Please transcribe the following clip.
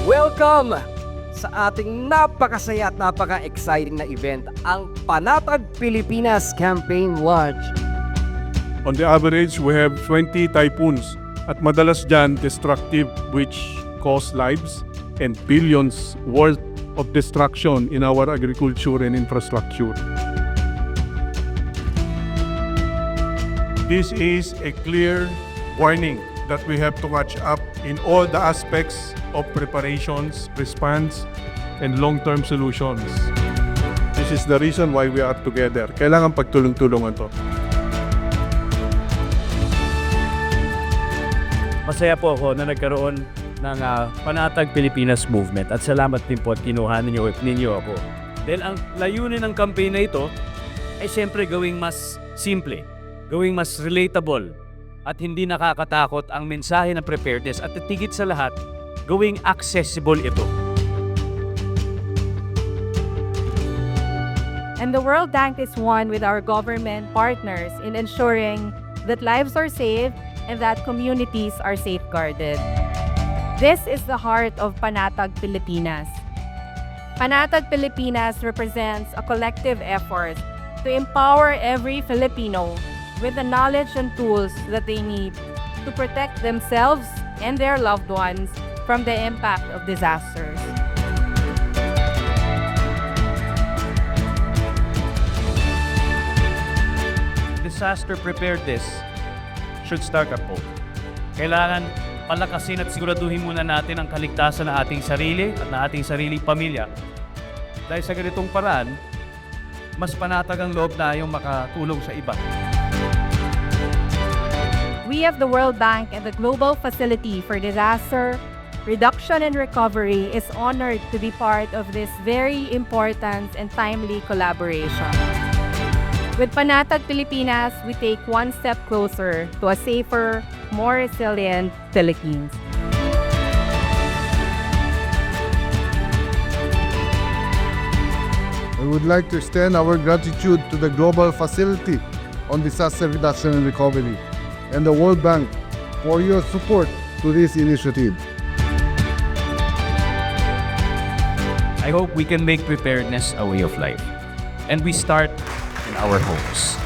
Welcome sa ating napakasaya at napaka-exciting na event, ang Panatag Pilipinas Campaign Launch. On the average, we have 20 typhoons at madalas dyan destructive, which cause lives and billions worth of destruction in our agriculture and infrastructure. This is a clear warning that we have to catch up in all the aspects of preparations, response, and long-term solutions. This is the reason why we are together. Kailangan pagtulong-tulungan to. Masaya po ako na nagkaroon ng Panatag Pilipinas Movement at salamat din po at kinuha ninyo ako. Dahil ang layunin ng campaign na ito ay siyempre gawing mas simple, gawing mas relatable at hindi nakakatakot ang mensahe ng preparedness at tigit sa lahat, gawing accessible ito. And the World Bank is one with our government partners in ensuring that lives are saved and that communities are safeguarded. This is the heart of Panatag Pilipinas. Panatag Pilipinas represents a collective effort to empower every Filipino with the knowledge and tools that they need to protect themselves and their loved ones from the impact of disasters. Disaster preparedness should start at home. Kailangan palakasin at siguraduhin muna natin ang kaligtasan ng ating sarili at ng ating sariling pamilya. Dahil sa ganitong paraan, mas panatag ang loob tayong makatulong sa iba. We of the World Bank and the Global Facility for Disaster Reduction and Recovery is honored to be part of this very important and timely collaboration. With Panatag Pilipinas, we take one step closer to a safer, more resilient Philippines. We would like to extend our gratitude to the Global Facility on Disaster Reduction and Recovery and the World Bank for your support to this initiative. I hope we can make preparedness a way of life. And we start in our homes.